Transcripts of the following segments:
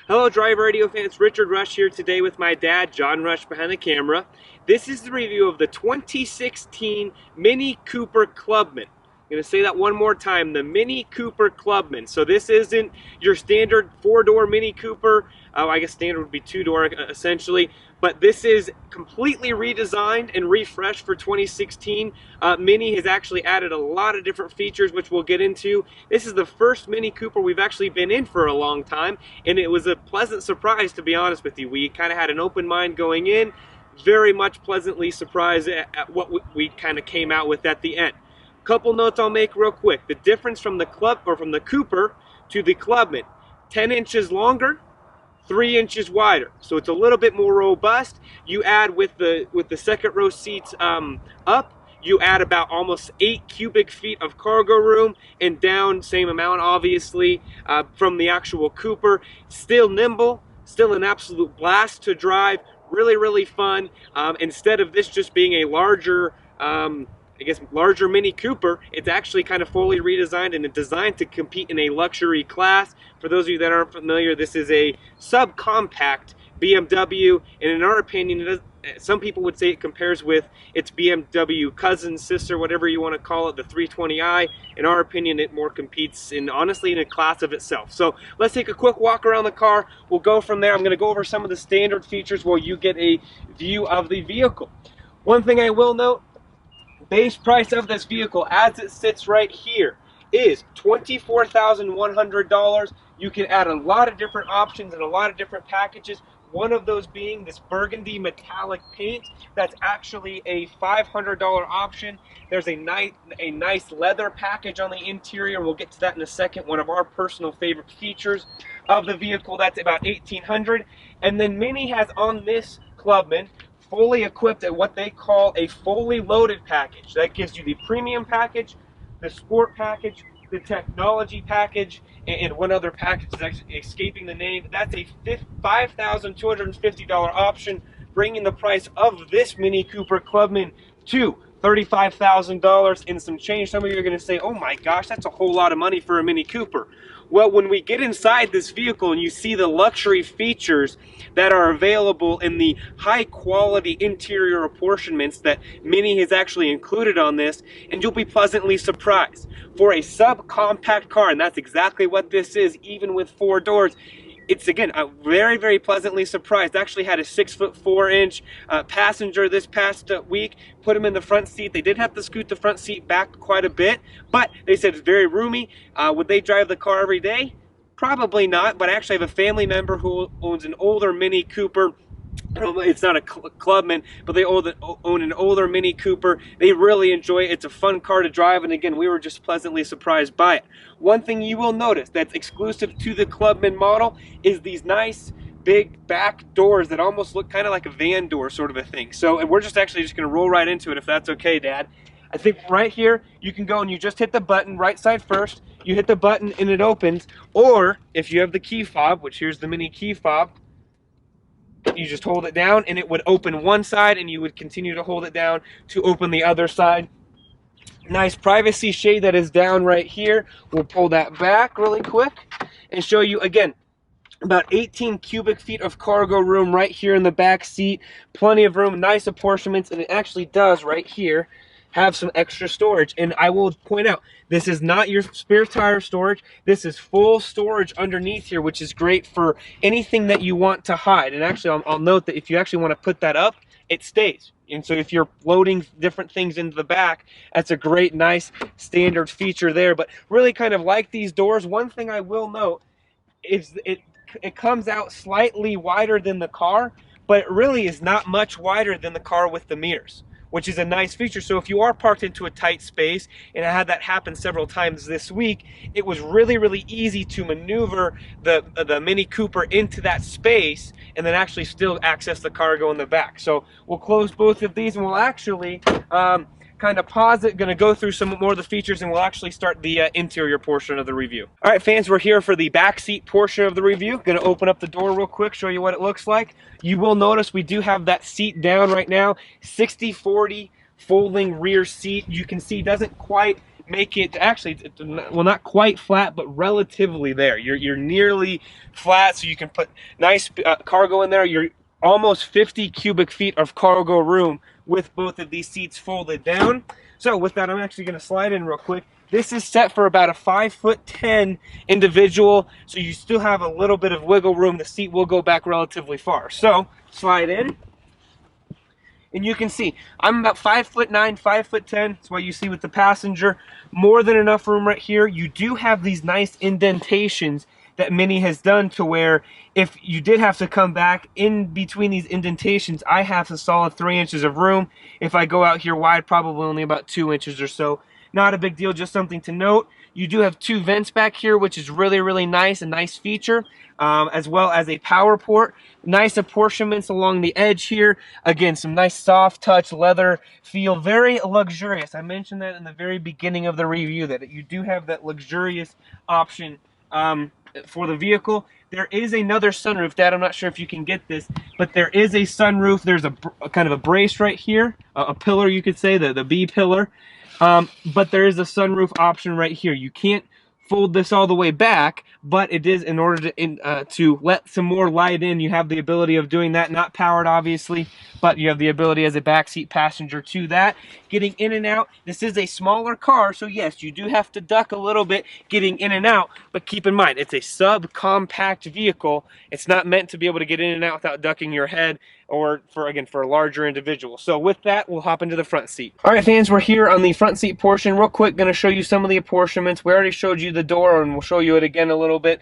Hello, Drive Radio fans. Richard Rush here today with my dad, John Rush, behind the camera. This is the review of the 2016 Mini Cooper Clubman. I'm going to say that one more time, the Mini Cooper Clubman. So this isn't your standard four-door Mini Cooper. I guess standard would be two-door essentially. But this is completely redesigned and refreshed for 2016. Mini has actually added a lot of different features, which we'll get into. This is the first Mini Cooper we've actually been in for a long time, and it was a pleasant surprise, to be honest with you. We kind of had an open mind going in, very much pleasantly surprised at what we kind of came out with at the end. Couple notes I'll make real quick. The difference from the Cooper to the Clubman: 10 inches longer, 3 inches wider, so it's a little bit more robust. You add with the second row seats up, you add about almost 8 cubic feet of cargo room, and down same amount obviously from the actual Cooper. Still nimble, still an absolute blast to drive, really fun. Instead of this just being a larger larger Mini Cooper, it's actually kind of fully redesigned and designed to compete in a luxury class. For those of you that aren't familiar, this is a subcompact BMW, and in our opinion, some people would say it compares with its BMW cousin, sister, whatever you want to call it, the 320i. In our opinion, it more competes honestly in a class of itself. So let's take a quick walk around the car. We'll go from there. I'm going to go over some of the standard features while you get a view of the vehicle. One thing I will note: base price of this vehicle as it sits right here is $24,100. You can add a lot of different options and a lot of different packages. One of those being this burgundy metallic paint. That's actually a $500 option. There's a nice leather package on the interior. We'll get to that in a second. One of our personal favorite features of the vehicle. That's about $1,800. And then Mini has on this Clubman fully equipped at what they call a fully loaded package. That gives you the premium package, the sport package, the technology package, and one other package is actually escaping the name. That's a $5,250 option, bringing the price of this Mini Cooper Clubman to $35,000 and some change. Some of you are going to say, oh my gosh, that's a whole lot of money for a Mini Cooper. Well, when we get inside this vehicle and you see the luxury features that are available in the high quality interior apportionments that Mini has actually included on this, and you'll be pleasantly surprised. For a subcompact car, and that's exactly what this is, even with 4 doors, it's again very pleasantly surprised. Actually had a 6'4" passenger this past week. Put him in the front seat. They did have to scoot the front seat back quite a bit, but they said it's very roomy. Would they drive the car every day? Probably not, but I actually have a family member who owns an older Mini Cooper. It's not a Clubman, but they own an older Mini Cooper. They really enjoy it. It's a fun car to drive, and again, we were just pleasantly surprised by it. One thing you will notice that's exclusive to the Clubman model is these nice big back doors that almost look kind of like a van door sort of a thing. So, and we're just going to roll right into it, if that's okay, Dad. I think right here you can go and you just hit the button, right side first. You hit the button and it opens, or if you have the key fob, which here's the Mini key fob, you just hold it down and it would open one side, and you would continue to hold it down to open the other side. Nice privacy shade that is down right here. We'll pull that back really quick and show you again about 18 cubic feet of cargo room right here in the back seat. Plenty of room, nice apportionments, and it actually does right here have some extra storage. And I will point out, this is not your spare tire storage. This is full storage underneath here, which is great for anything that you want to hide. And actually, I'll note that if you actually want to put that up, it stays. And so if you're loading different things into the back, that's a great, nice standard feature there. But really kind of like these doors, one thing I will note is it comes out slightly wider than the car, but it really is not much wider than the car with the mirrors, which is a nice feature. So if you are parked into a tight space, and I had that happen several times this week, it was really easy to maneuver the Mini Cooper into that space and then actually still access the cargo in the back. So we'll close both of these, and we'll actually kind of pause it, gonna go through some more of the features, and we'll actually start the interior portion of the review. All right, fans, we're here for the back seat portion of the review. Gonna open up the door real quick, show you what it looks like. You will notice we do have that seat down right now, 60/40 folding rear seat. You can see doesn't quite make it actually, well, not quite flat, but relatively there. You're nearly flat, so you can put nice cargo in there. You're almost 50 cubic feet of cargo room with both of these seats folded down. So with that, I'm actually going to slide in real quick. This is set for about a 5'10" individual, so you still have a little bit of wiggle room. The seat will go back relatively far. So slide in. And you can see I'm about 5'9", 5'10". That's what you see with the passenger. More than enough room right here. You do have these nice indentations that Mini has done to where if you did have to come back in between these indentations, I have a solid 3 inches of room. If I go out here wide, probably only about 2 inches or so. Not a big deal, just something to note. You do have 2 vents back here, which is really, really nice, a nice feature, as well as a power port. Nice apportionments along the edge here. Again, some nice soft touch leather feel, very luxurious. I mentioned that in the very beginning of the review, that you do have that luxurious option for the vehicle. There is another sunroof. Dad, I'm not sure if you can get this, but there is a sunroof. There's a kind of a brace right here, a pillar, you could say, the B pillar. But there is a sunroof option right here. You can't fold this all the way back, but it is, in order to let some more light in, you have the ability of doing that. Not powered, obviously, but you have the ability as a backseat passenger to that. Getting in and out, this is a smaller car, so yes, you do have to duck a little bit getting in and out, but keep in mind, it's a subcompact vehicle. It's not meant to be able to get in and out without ducking your head, or for a larger individual. So with that, we'll hop into the front seat. All right, fans, we're here on the front seat portion. Real quick, going to show you some of the apportionments. We already showed you the door, and we'll show you it again a little bit.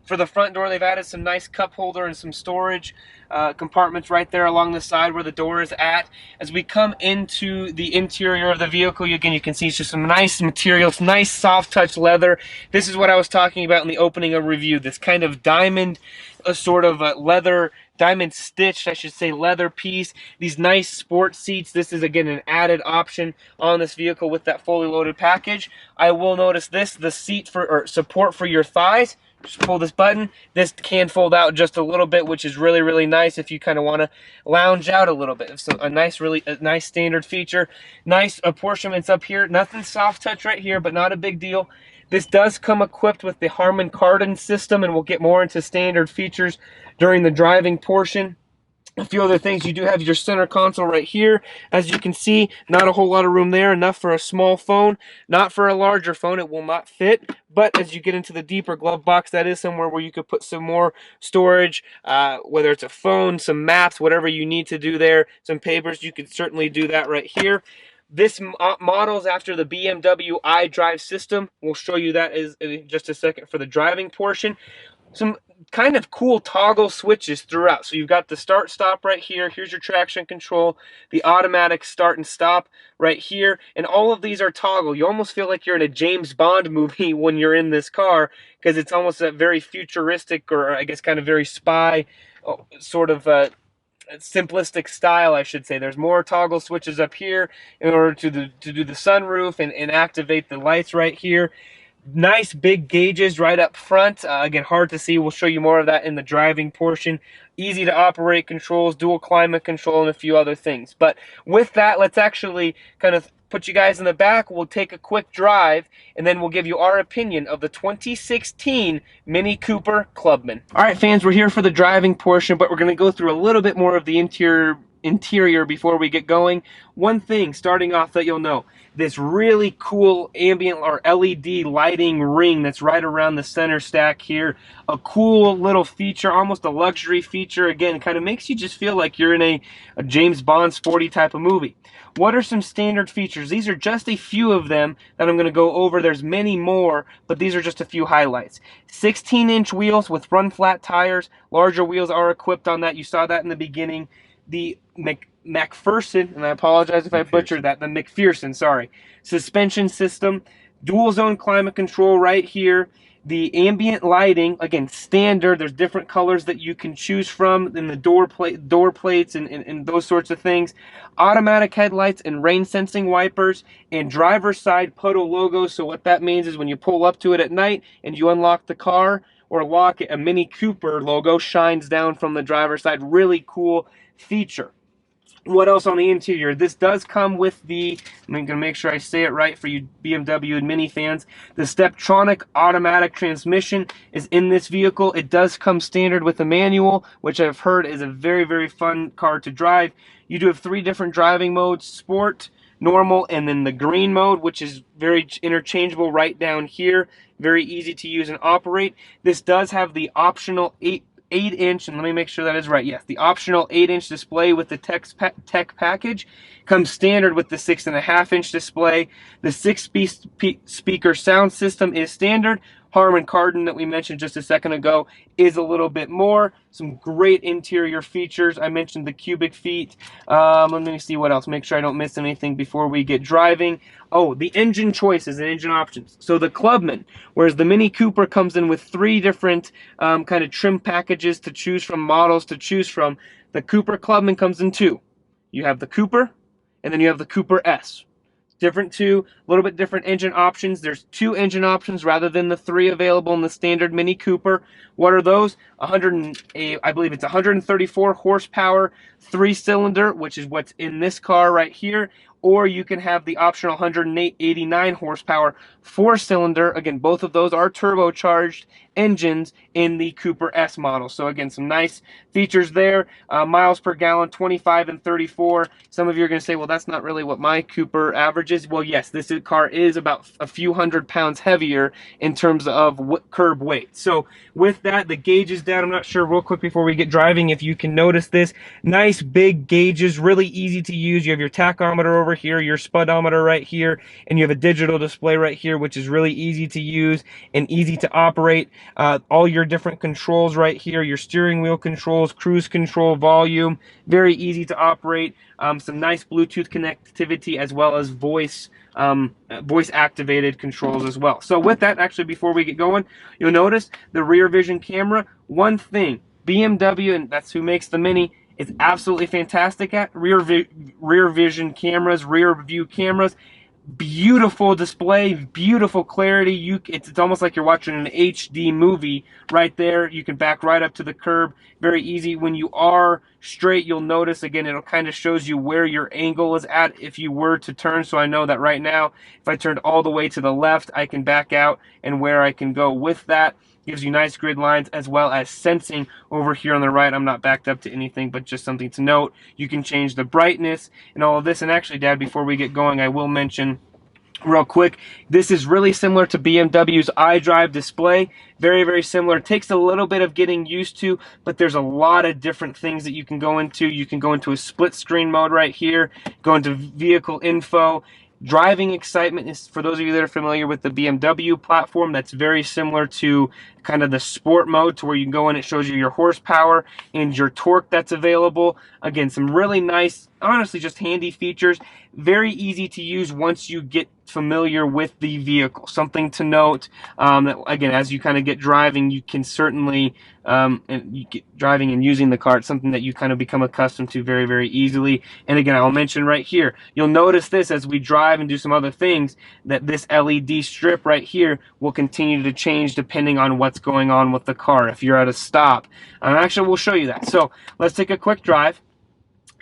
For the front door, they've added some nice cup holder and some storage compartments right there along the side where the door is at. As we come into the interior of the vehicle, again, you can see it's just some nice materials, nice soft touch leather. This is what I was talking about in the opening of review, this kind of diamond sort of leather, diamond stitched, I should say, leather piece. These nice sport seats. This is, again, an added option on this vehicle with that fully loaded package. I will notice this, the seat for, or support for your thighs. Just pull this button. This can fold out just a little bit, which is really, really nice if you kind of want to lounge out a little bit. So a nice standard feature. Nice apportionments up here. Nothing soft touch right here, but not a big deal. This does come equipped with the Harman Kardon system, and we'll get more into standard features during the driving portion. A few other things, you do have your center console right here. As you can see, not a whole lot of room there, enough for a small phone. Not for a larger phone, it will not fit. But as you get into the deeper glove box, that is somewhere where you could put some more storage, whether it's a phone, some maps, whatever you need to do there, some papers, you could certainly do that right here. This model's after the BMW iDrive system. We'll show you that in just a second for the driving portion. Some kind of cool toggle switches throughout. So you've got the start stop right here. Here's your traction control, the automatic start and stop right here. And all of these are toggle. You almost feel like you're in a James Bond movie when you're in this car, because it's almost a very futuristic, or I guess kind of very spy sort of simplistic style, I should say. There's more toggle switches up here in order to do the sunroof and activate the lights right here. Nice big gauges right up front. Again, hard to see. We'll show you more of that in the driving portion. Easy to operate controls, dual climate control, and a few other things. But with that, let's actually kind of put you guys in the back. We'll take a quick drive, and then we'll give you our opinion of the 2016 Mini Cooper Clubman. All right, fans, we're here for the driving portion, but we're going to go through a little bit more of the interior before we get going. One thing starting off that you'll know, this really cool ambient or LED lighting ring that's right around the center stack here. A cool little feature, almost a luxury feature. Again, it kind of makes you just feel like you're in a James Bond sporty type of movie. What are some standard features? These are just a few of them that I'm going to go over. There's many more, but these are just a few highlights. 16-inch wheels with run flat tires. Larger wheels are equipped on that. You saw that in the beginning. The McPherson, and I apologize if I butchered that, the McPherson, sorry, suspension system, dual zone climate control right here, the ambient lighting, again, standard. There's different colors that you can choose from in the door plates and those sorts of things. Automatic headlights and rain sensing wipers, and driver's side puddle logo. So what that means is when you pull up to it at night and you unlock the car or lock it, a Mini Cooper logo shines down from the driver's side. Really cool feature. What else on the interior? This does come with the, I'm going to make sure I say it right for you BMW and Mini fans, the Steptronic automatic transmission is in this vehicle. It does come standard with a manual, which I've heard is a very, very fun car to drive. You do have 3 different driving modes: sport, normal, and then the green mode, which is very interchangeable right down here. Very easy to use and operate. This does have the optional 8-inch, and let me make sure that is right. Yes, the optional 8-inch display with the tech package comes standard with the 6.5-inch display. The 6-speaker sound system is standard. Harman Kardon that we mentioned just a second ago is a little bit more. Some great interior features. I mentioned the cubic feet. Let me see what else. Make sure I don't miss anything before we get driving. Oh, the engine choices and engine options. So the Clubman, whereas the Mini Cooper comes in with 3 different kind of trim packages to choose from, models to choose from, the Cooper Clubman comes in 2. You have the Cooper, and then you have the Cooper S. Different 2, a little bit different engine options. There's 2 engine options rather than the 3 available in the standard Mini Cooper. What are those? I believe it's 134 horsepower, 3-cylinder, which is what's in this car right here. Or you can have the optional 189 horsepower, 4-cylinder. Again, both of those are turbocharged engines in the Cooper S model. So again, some nice features there. Miles per gallon, 25 and 34. Some of you are going to say, well, that's not really what my Cooper averages. Well, yes, this car is about a few hundred pounds heavier in terms of curb weight. So with that, the gauge is down. I'm not sure, real quick before we get driving, if you can notice this. Nice big gauges, really easy to use. You have your tachometer over here, your speedometer right here, and you have a digital display right here, which is really easy to use and easy to operate. All your different controls right here, your steering wheel controls, cruise control, volume, very easy to operate. Some nice Bluetooth connectivity as well as voice activated controls as well. So with that, actually, before we get going, you'll notice the rear vision camera. One thing BMW, and that's who makes the Mini, is absolutely fantastic at rear vision cameras, rear view cameras. Beautiful display, beautiful clarity. It's almost like you're watching an HD movie right there. You can back right up to the curb, very easy. When you are straight, you'll notice again, it'll kind of shows you where your angle is at if you were to turn. So I know that right now, if I turned all the way to the left, I can back out and where I can go with that. Gives you nice grid lines as well as sensing over here on the right. I'm not backed up to anything, but just something to note. You can change the brightness and all of this. And actually, Dad, before we get going, I will mention real quick, this is really similar to BMW's iDrive display. Very, very similar. It takes a little bit of getting used to, but there's a lot of different things that you can go into. You can go into a split screen mode right here, go into vehicle info. Driving excitement is, for those of you that are familiar with the BMW platform, that's very similar to kind of the sport mode, to where you can go in, it shows you your horsepower and your torque that's available. Again, some really nice, honestly, just handy features. Very easy to use once you get familiar with the vehicle. Something to note, that again, as you kind of get driving, you can certainly, and you get driving and using the car, it's something that you kind of become accustomed to very, very easily. And again, I'll mention right here, you'll notice this as we drive and do some other things, that this LED strip right here will continue to change depending on what's going on with the car. If you're at a stop, actually, we'll show you that. So let's take a quick drive.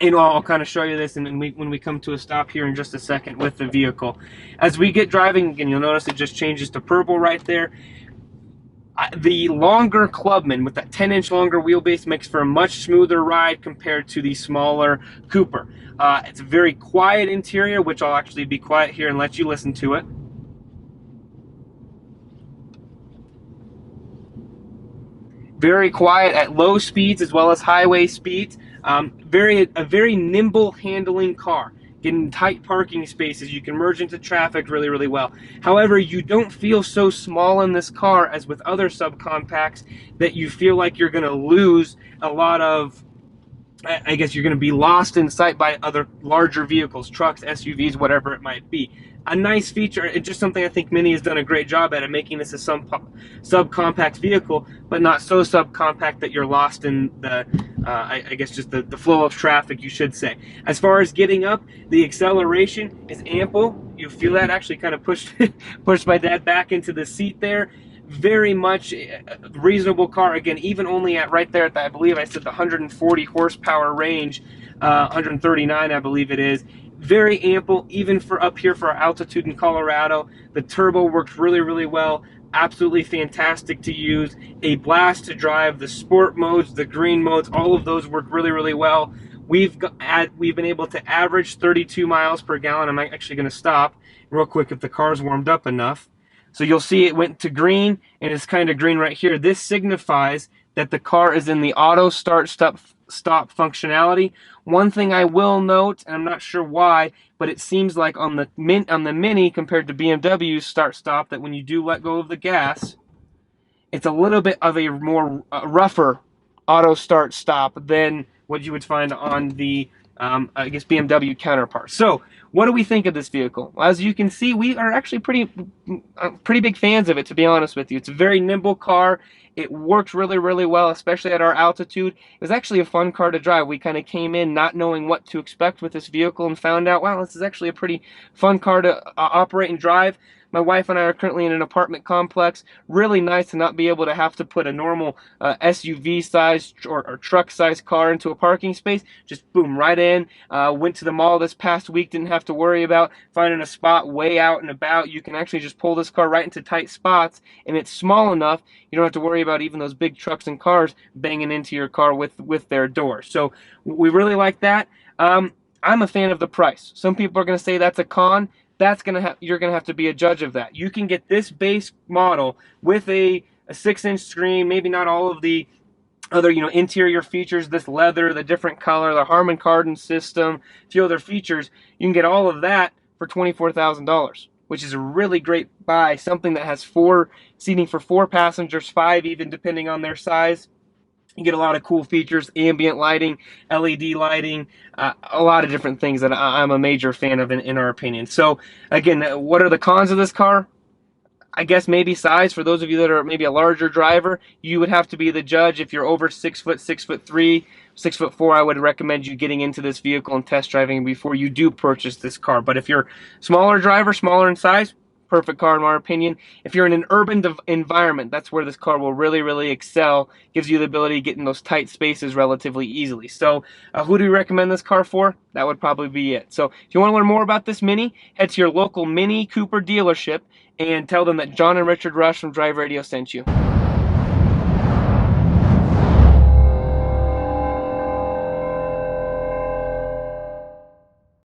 And I'll kind of show you this when we come to a stop here in just a second with the vehicle. As we get driving, again, you'll notice it just changes to purple right there. The longer Clubman with that 10-inch longer wheelbase makes for a much smoother ride compared to the smaller Cooper. It's a very quiet interior, which I'll actually be quiet here and let you listen to it. Very quiet at low speeds as well as highway speeds. A very nimble handling car. In tight parking spaces, you can merge into traffic really, really well. However, you don't feel so small in this car as with other subcompacts that you feel like you're going to lose a lot of, I guess you're going to be lost in sight by other larger vehicles, trucks, SUVs, whatever it might be. A nice feature, and just something I think Mini has done a great job at making this a subcompact vehicle, but not so subcompact that you're lost in the, I guess just the flow of traffic, you should say. As far as getting up, the acceleration is ample. You feel that actually kind of pushed my dad back into the seat there. very much a reasonable car. Again, even only at right there at the, I believe I said the 140 horsepower range, 139 I believe it is. Very ample, even for up here for our altitude in Colorado. The turbo works really, really well. Absolutely fantastic to use. A blast to drive. The sport modes, the green modes, all of those work really, really well. We've been able to average 32 miles per gallon. I'm actually going to stop real quick if the car's warmed up enough. So you'll see it went to green, and it's kind of green right here. This signifies that the car is in the auto start stop functionality. One thing I will note, and I'm not sure why, but it seems like on the Mini compared to BMW's start stop, that when you do let go of the gas, it's a little bit of a more rougher auto start stop than what you would find on the I guess BMW counterpart. So what do we think of this vehicle? Well, as you can see, we are actually pretty big fans of it, to be honest with you. It's a very nimble car. It works really, really well, especially at our altitude. It was actually a fun car to drive. We kind of came in not knowing what to expect with this vehicle and found out, wow, this is actually a pretty fun car to operate and drive. My wife and I are currently in an apartment complex. Really nice to not be able to have to put a normal SUV size or truck size car into a parking space. Just boom, right in. Went to the mall this past week, didn't have to worry about finding a spot way out and about. You can actually just pull this car right into tight spots, and it's small enough you don't have to worry about even those big trucks and cars banging into your car with their doors. So we really like that. I'm a fan of the price. Some people are going to say that's a con. You're gonna have to be a judge of that. You can get this base model with a 6-inch screen, maybe not all of the other interior features, this leather, the different color, the Harman Kardon system, a few other features. You can get all of that for $24,000, which is a really great buy. Something that has 4 seating for 4 passengers, 5 even depending on their size. You get a lot of cool features, ambient lighting, LED lighting, a lot of different things that I'm a major fan of in our opinion. So again, what are the cons of this car? I guess maybe size. For those of you that are maybe a larger driver, you would have to be the judge. If you're over 6 foot, 6'3", 6'4", I would recommend you getting into this vehicle and test driving before you do purchase this car. But if you're smaller driver, smaller in size, perfect car in my opinion. If you're in an urban environment, that's where this car will really, really excel. Gives you the ability to get in those tight spaces relatively easily. So who do we recommend this car for? That would probably be it. So if you want to learn more about this Mini, head to your local Mini Cooper dealership and tell them that John and Richard Rush from Drive Radio sent you.